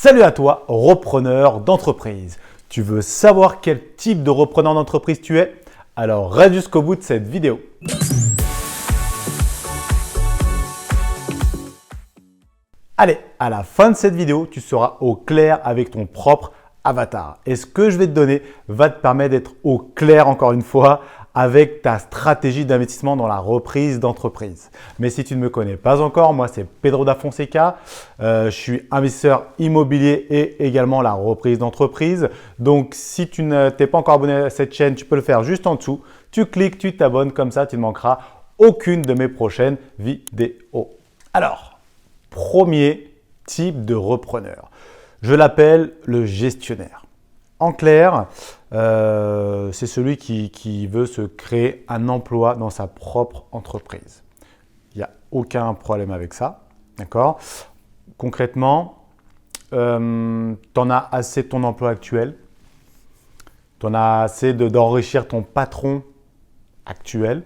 Salut à toi, repreneur d'entreprise. Tu veux savoir quel type de repreneur d'entreprise tu es? Alors reste jusqu'au bout de cette vidéo. Allez, à la fin de cette vidéo, tu seras au clair avec ton propre avatar. Et ce que je vais te donner va te permettre d'être au clair encore une fois avec ta stratégie d'investissement dans la reprise d'entreprise. Mais si tu ne me connais pas encore, moi c'est Pedro da Fonseca. Je suis investisseur immobilier et également la reprise d'entreprise. Donc si tu ne t'es pas encore abonné à cette chaîne, tu peux le faire juste en dessous. Tu cliques, tu t'abonnes, comme ça tu ne manqueras aucune de mes prochaines vidéos. Alors, premier type de repreneur, je l'appelle le gestionnaire. En clair, c'est celui qui veut se créer un emploi dans sa propre entreprise. Il n'y a aucun problème avec ça, d'accord? Concrètement, tu en as assez de ton emploi actuel, tu en as assez d'enrichir ton patron actuel,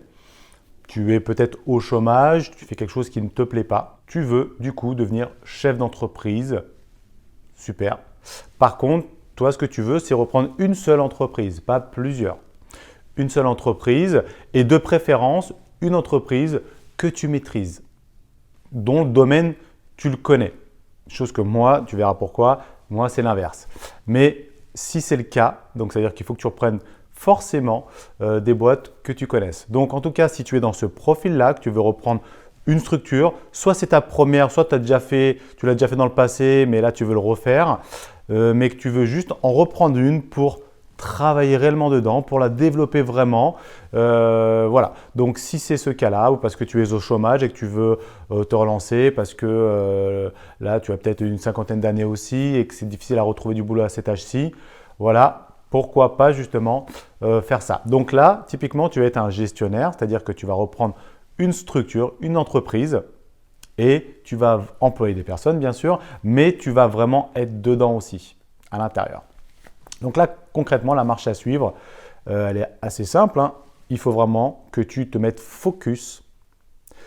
tu es peut-être au chômage, tu fais quelque chose qui ne te plaît pas, tu veux du coup devenir chef d'entreprise, super. Par contre, toi, ce que tu veux, c'est reprendre une seule entreprise, pas plusieurs. Une seule entreprise et de préférence, une entreprise que tu maîtrises, dont le domaine, tu le connais. Chose que moi, tu verras pourquoi, moi, c'est l'inverse. Mais si c'est le cas, donc c'est-à-dire qu'il faut que tu reprennes forcément des boîtes que tu connaisses. Donc, en tout cas, si tu es dans ce profil-là, que tu veux reprendre une structure, soit c'est ta première, soit tu l'as déjà fait dans le passé, mais là, tu veux le refaire. Mais que tu veux juste en reprendre une pour travailler réellement dedans, pour la développer vraiment. Voilà. Donc, si c'est ce cas-là ou parce que tu es au chômage et que tu veux te relancer parce que là, tu as peut-être une cinquantaine d'années aussi et que c'est difficile à retrouver du boulot à cet âge-ci, voilà, pourquoi pas justement faire ça. Donc là, typiquement, tu vas être un gestionnaire, c'est-à-dire que tu vas reprendre une structure, une entreprise. Et tu vas employer des personnes, bien sûr, mais tu vas vraiment être dedans aussi, à l'intérieur. Donc là, concrètement, la marche à suivre, elle est assez simple, hein. Il faut vraiment que tu te mettes focus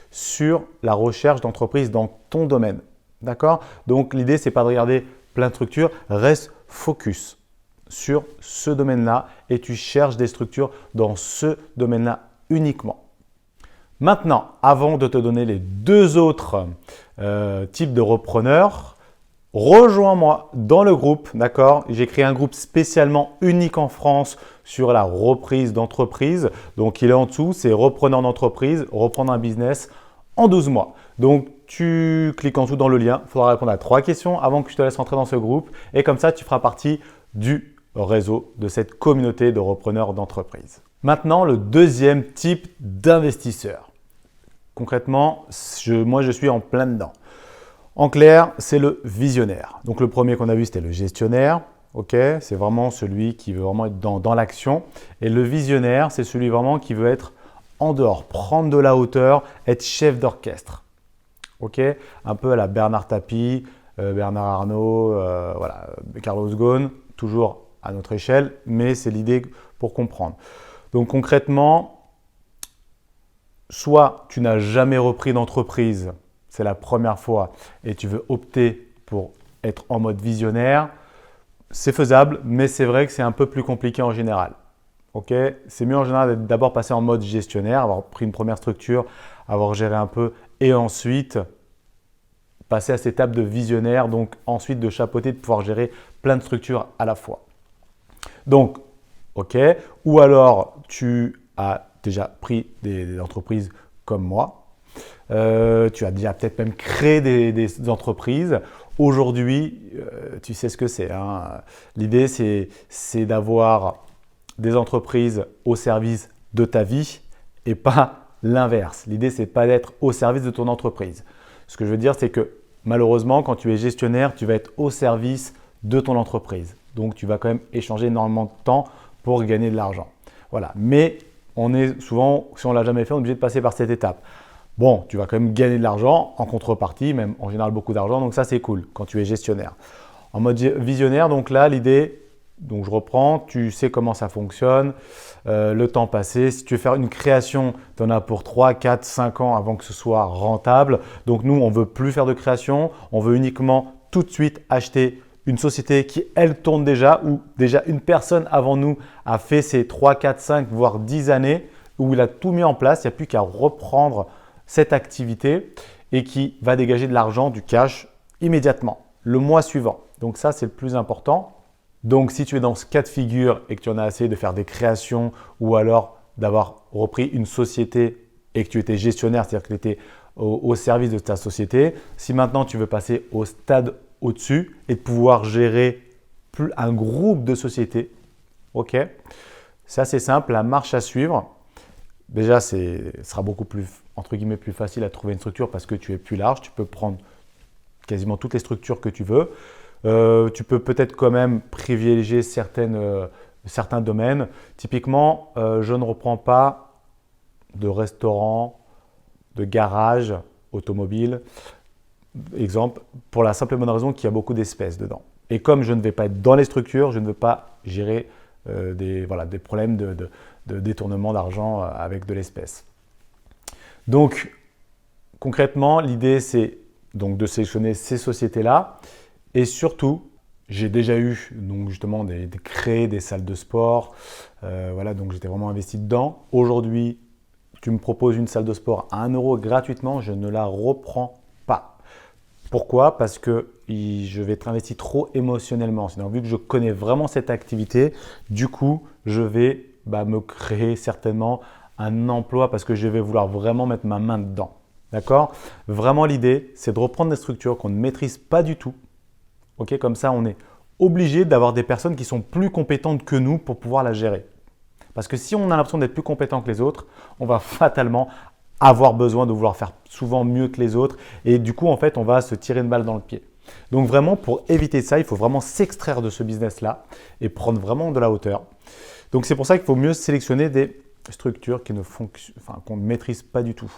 sur la recherche d'entreprise dans ton domaine. D'accord? Donc l'idée, ce n'est pas de regarder plein de structures, reste focus sur ce domaine-là et tu cherches des structures dans ce domaine-là uniquement. Maintenant, avant de te donner les deux autres types de repreneurs, rejoins-moi dans le groupe, d'accord? J'ai créé un groupe spécialement unique en France sur la reprise d'entreprise. Donc, il est en dessous, c'est repreneur d'entreprise, reprendre un business en 12 mois. Donc, tu cliques en dessous dans le lien. Il faudra répondre à 3 questions avant que je te laisse rentrer dans ce groupe. Et comme ça, tu feras partie du réseau de cette communauté de repreneurs d'entreprise. Maintenant, le deuxième type d'investisseur. Concrètement, moi, je suis en plein dedans. En clair, c'est le visionnaire. Donc, le premier qu'on a vu, c'était le gestionnaire. Okay, c'est vraiment celui qui veut vraiment être dans l'action. Et le visionnaire, c'est celui vraiment qui veut être en dehors, prendre de la hauteur, être chef d'orchestre. Okay, un peu à la Bernard Tapie, Bernard Arnault, voilà, Carlos Ghosn, toujours à notre échelle, mais c'est l'idée pour comprendre. Donc concrètement, soit tu n'as jamais repris d'entreprise, c'est la première fois et tu veux opter pour être en mode visionnaire, c'est faisable, mais c'est vrai que c'est un peu plus compliqué en général. Okay, c'est mieux en général d'être d'abord passé en mode gestionnaire, avoir pris une première structure, avoir géré un peu et ensuite passer à cette étape de visionnaire, donc ensuite de chapeauter, de pouvoir gérer plein de structures à la fois. Donc, ok, ou alors tu as déjà pris des entreprises comme moi, tu as déjà peut-être même créé des entreprises. Aujourd'hui, tu sais ce que c'est, hein. L'idée, c'est d'avoir des entreprises au service de ta vie et pas l'inverse. L'idée, c'est pas d'être au service de ton entreprise. Ce que je veux dire, c'est que malheureusement, quand tu es gestionnaire, tu vas être au service de ton entreprise. Donc, tu vas quand même échanger énormément de temps pour gagner de l'argent. Voilà. Mais on est souvent, si on ne l'a jamais fait, on est obligé de passer par cette étape. Bon, tu vas quand même gagner de l'argent en contrepartie, même en général beaucoup d'argent. Donc, ça, c'est cool quand tu es gestionnaire. En mode visionnaire, donc là, l'idée, donc je reprends, tu sais comment ça fonctionne, le temps passé. Si tu veux faire une création, tu en as pour 3, 4, 5 ans avant que ce soit rentable. Donc, nous, on ne veut plus faire de création. On veut uniquement tout de suite acheter une société qui, elle, tourne déjà, ou déjà une personne avant nous a fait ses 3, 4, 5, voire 10 années, où il a tout mis en place, il n'y a plus qu'à reprendre cette activité et qui va dégager de l'argent, du cash immédiatement, le mois suivant. Donc ça, c'est le plus important. Donc si tu es dans ce cas de figure et que tu en as assez de faire des créations ou alors d'avoir repris une société et que tu étais gestionnaire, c'est-à-dire que tu étais au service de ta société, si maintenant tu veux passer au stade au-dessus et de pouvoir gérer un groupe de sociétés, ok, c'est assez simple, la marche à suivre. Déjà, ce sera beaucoup plus, entre guillemets, plus facile à trouver une structure parce que tu es plus large. Tu peux prendre quasiment toutes les structures que tu veux. Tu peux peut-être quand même privilégier certains domaines. Typiquement, je ne reprends pas de restaurant, de garage automobile, exemple, pour la simple et bonne raison qu'il y a beaucoup d'espèces dedans. Et comme je ne vais pas être dans les structures, je ne veux pas gérer des problèmes de détournement d'argent avec de l'espèce. Donc, concrètement, l'idée, c'est donc de sélectionner ces sociétés-là. Et surtout, j'ai déjà eu donc justement créer des salles de sport. Voilà, donc j'étais vraiment investi dedans. Aujourd'hui, tu me proposes une salle de sport à 1 € gratuitement, je ne la reprends pas. Pourquoi? Parce que je vais être investi trop émotionnellement. Sinon, vu que je connais vraiment cette activité, du coup, je vais me créer certainement un emploi parce que je vais vouloir vraiment mettre ma main dedans. D'accord? Vraiment, l'idée, c'est de reprendre des structures qu'on ne maîtrise pas du tout. Ok, comme ça, on est obligé d'avoir des personnes qui sont plus compétentes que nous pour pouvoir la gérer. Parce que si on a l'impression d'être plus compétent que les autres, on va fatalement avoir besoin de vouloir faire souvent mieux que les autres. Et du coup, en fait, on va se tirer une balle dans le pied. Donc vraiment, pour éviter ça, il faut vraiment s'extraire de ce business-là et prendre vraiment de la hauteur. Donc c'est pour ça qu'il faut mieux sélectionner des structures qu'on ne maîtrise pas du tout.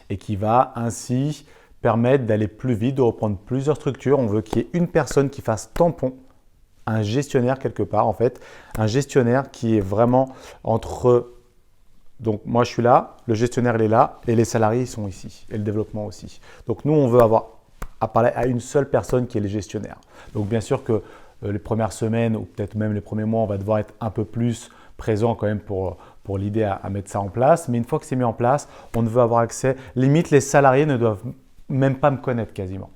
Et qui va ainsi permettre d'aller plus vite, de reprendre plusieurs structures. On veut qu'il y ait une personne qui fasse tampon, un gestionnaire quelque part en fait, un gestionnaire qui est vraiment entre… Donc moi je suis là, le gestionnaire il est là et les salariés ils sont ici et le développement aussi. Donc nous on veut avoir à parler à une seule personne qui est le gestionnaire. Donc bien sûr que les premières semaines ou peut-être même les premiers mois on va devoir être un peu plus présent quand même pour l'idée à mettre ça en place. Mais une fois que c'est mis en place, on veut avoir accès. Limite les salariés ne doivent même pas me connaître quasiment.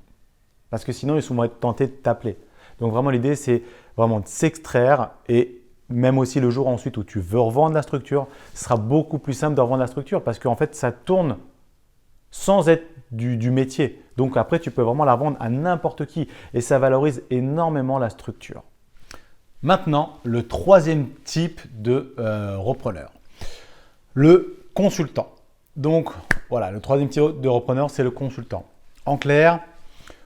Parce que sinon ils vont être tentés de t'appeler. Donc vraiment l'idée c'est vraiment de s'extraire et même aussi le jour ensuite où tu veux revendre la structure, ce sera beaucoup plus simple de revendre la structure parce qu'en fait ça tourne sans être du métier. Donc après tu peux vraiment la vendre à n'importe qui et ça valorise énormément la structure. Maintenant, le troisième type de repreneur, le consultant. Donc voilà, le troisième type de repreneur, c'est le consultant. En clair,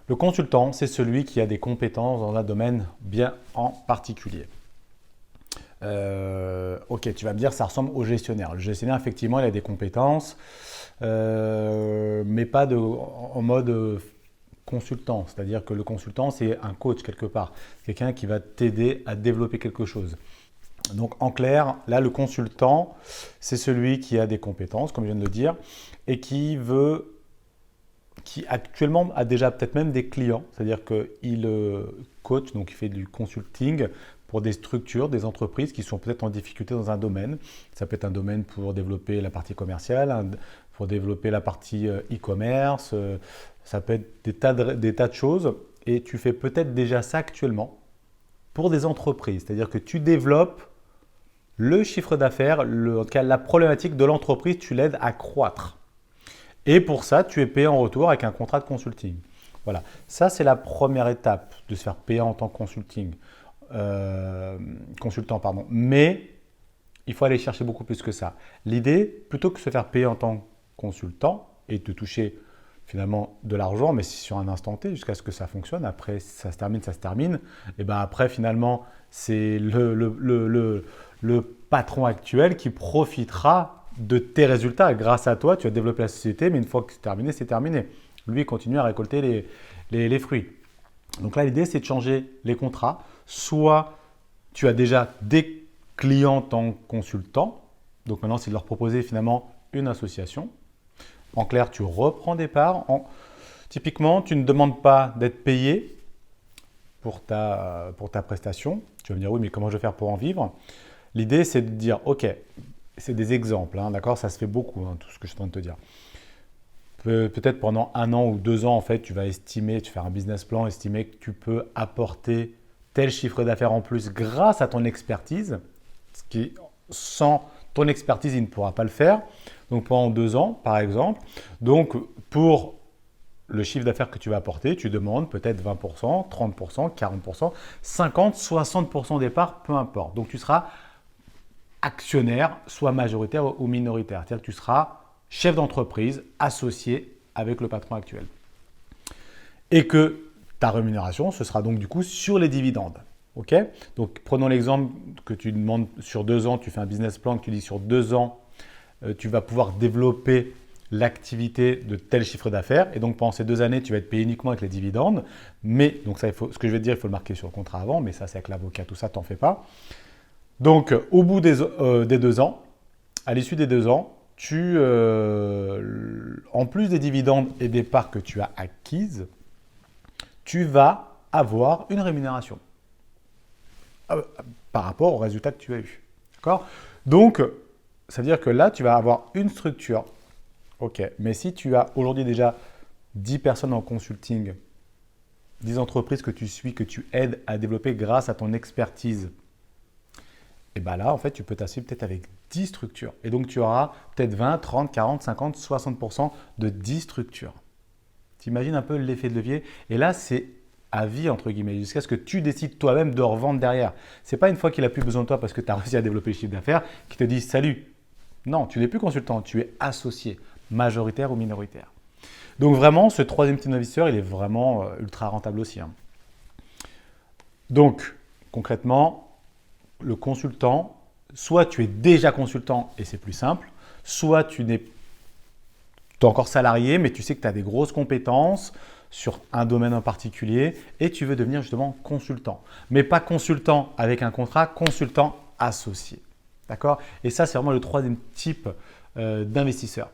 le consultant, c'est celui qui a des compétences dans un domaine bien en particulier. Ok, tu vas me dire, ça ressemble au gestionnaire. Le gestionnaire, effectivement, il a des compétences, mais pas en mode consultant. C'est-à-dire que le consultant, c'est un coach quelque part. Quelqu'un qui va t'aider à développer quelque chose. Donc, en clair, là, le consultant, c'est celui qui a des compétences, comme je viens de le dire, et qui actuellement a déjà peut-être même des clients, c'est-à-dire qu'il coach, donc il fait du consulting pour des structures, des entreprises qui sont peut-être en difficulté dans un domaine. Ça peut être un domaine pour développer la partie commerciale, pour développer la partie e-commerce, ça peut être des tas de choses et tu fais peut-être déjà ça actuellement pour des entreprises, c'est-à-dire que tu développes le chiffre d'affaires, en tout cas la problématique de l'entreprise, tu l'aides à croître. Et pour ça, tu es payé en retour avec un contrat de consulting. Voilà, ça c'est la première étape de se faire payer en tant que consultant. Mais il faut aller chercher beaucoup plus que ça. L'idée, plutôt que de se faire payer en tant que consultant et de toucher finalement de l'argent, mais sur un instant T jusqu'à ce que ça fonctionne. Après, ça se termine. Et ben après, finalement, c'est le patron actuel qui profitera de tes résultats. Grâce à toi, tu as développé la société, mais une fois que c'est terminé, c'est terminé. Lui, il continue à récolter les fruits. Donc là, l'idée, c'est de changer les contrats. Soit tu as déjà des clients en tant que consultant. Donc maintenant, c'est de leur proposer finalement une association. En clair, tu reprends des parts. Typiquement, tu ne demandes pas d'être payé. pour ta prestation. Tu vas me dire, oui, mais comment je vais faire pour en vivre? L'idée, c'est de dire, OK, c'est des exemples, hein, d'accord? Ça se fait beaucoup, hein, tout ce que je suis en train de te dire. Peut-être pendant 1 an ou 2 ans, en fait, tu vas estimer, tu fais un business plan, estimer que tu peux apporter tel chiffre d'affaires en plus grâce à ton expertise, ce qui, sans ton expertise, il ne pourra pas le faire. Donc pendant 2 ans, par exemple. Donc pour le chiffre d'affaires que tu vas apporter, tu demandes peut-être 20%, 30%, 40%, 50%, 60% des parts, peu importe. Donc tu seras actionnaire, soit majoritaire ou minoritaire. C'est-à-dire que tu seras chef d'entreprise associé avec le patron actuel. Et que ta rémunération, ce sera donc du coup sur les dividendes. OK? Donc prenons l'exemple que tu demandes sur 2 ans, tu fais un business plan, que tu dis sur 2 ans, tu vas pouvoir développer l'activité de tel chiffre d'affaires. Et donc pendant ces 2 années, tu vas être payé uniquement avec les dividendes. Mais, donc ça, ce que je vais te dire, il faut le marquer sur le contrat avant, mais ça c'est avec l'avocat, tout ça, t'en fais pas. Donc au bout des 2 ans, à l'issue des 2 ans, en plus des dividendes et des parts que tu as acquises, tu vas avoir une rémunération par rapport au résultat que tu as eu. D'accord? Donc, ça veut dire que là, tu vas avoir une structure. OK. Mais si tu as aujourd'hui déjà 10 personnes en consulting, 10 entreprises que tu suis, que tu aides à développer grâce à ton expertise, et bien là, en fait, tu peux t'assurer peut-être avec 10 structures. Et donc, tu auras peut-être 20, 30, 40, 50, 60% de 10 structures. Tu imagines un peu l'effet de levier. Et là, c'est à vie, entre guillemets, jusqu'à ce que tu décides toi-même de revendre derrière. Ce n'est pas une fois qu'il n'a plus besoin de toi parce que tu as réussi à développer le chiffre d'affaires qu'il te dit « Salut ». Non, tu n'es plus consultant, tu es associé, majoritaire ou minoritaire. Donc vraiment, ce troisième type d'investisseur, il est vraiment ultra rentable aussi, hein. Donc, concrètement, le consultant, soit tu es déjà consultant et c'est plus simple, soit tu es encore salarié, mais tu sais que tu as des grosses compétences sur un domaine en particulier et tu veux devenir justement consultant. Mais pas consultant avec un contrat, consultant associé. D'accord? Et ça, c'est vraiment le troisième type d'investisseur.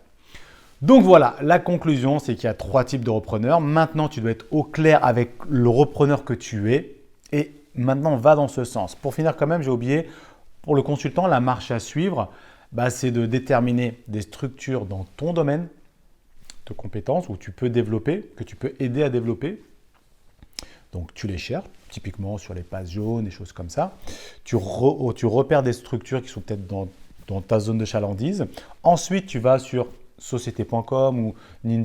Donc voilà, la conclusion, c'est qu'il y a 3 types de repreneurs. Maintenant, tu dois être au clair avec le repreneur que tu es et maintenant, va dans ce sens. Pour finir quand même, j'ai oublié, pour le consultant, la marche à suivre, c'est de déterminer des structures dans ton domaine de compétences où tu peux développer, que tu peux aider à développer. Donc, tu les cherches, typiquement sur les pages jaunes, des choses comme ça. Tu repères des structures qui sont peut-être dans ta zone de chalandise. Ensuite, tu vas sur société.com ou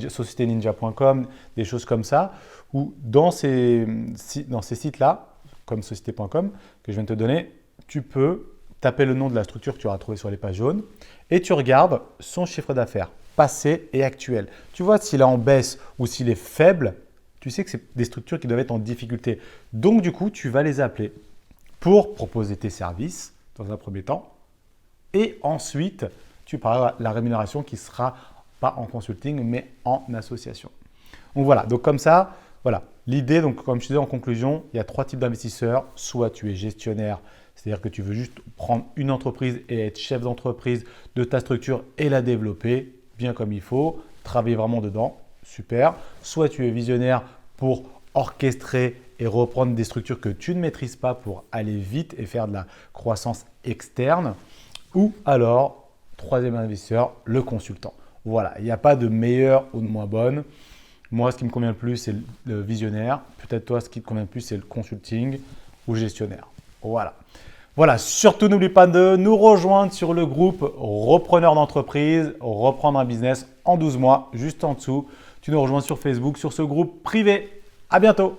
sociéténinja.com, des choses comme ça, où dans ces sites-là, comme société.com, que je viens de te donner, tu peux taper le nom de la structure que tu auras trouvé sur les pages jaunes et tu regardes son chiffre d'affaires passé et actuel. Tu vois s'il est en baisse ou s'il est faible, tu sais que c'est des structures qui doivent être en difficulté. Donc, du coup, tu vas les appeler pour proposer tes services dans un premier temps et ensuite, tu parleras de la rémunération qui ne sera pas en consulting mais en association. Donc voilà, donc comme ça, voilà. L'idée, donc comme je disais en conclusion, il y a 3 types d'investisseurs. Soit tu es gestionnaire, c'est-à-dire que tu veux juste prendre une entreprise et être chef d'entreprise de ta structure et la développer bien comme il faut, travailler vraiment dedans, super. Soit tu es visionnaire pour orchestrer et reprendre des structures que tu ne maîtrises pas pour aller vite et faire de la croissance externe. Ou alors, 3e investisseur, le consultant. Voilà, il n'y a pas de meilleur ou de moins bonne. Moi, ce qui me convient le plus, c'est le visionnaire. Peut-être toi, ce qui te convient le plus, c'est le consulting ou gestionnaire. Voilà. Voilà, surtout n'oublie pas de nous rejoindre sur le groupe Repreneur d'entreprise, reprendre un business en 12 mois, juste en dessous. Tu nous rejoins sur Facebook, sur ce groupe privé. À bientôt.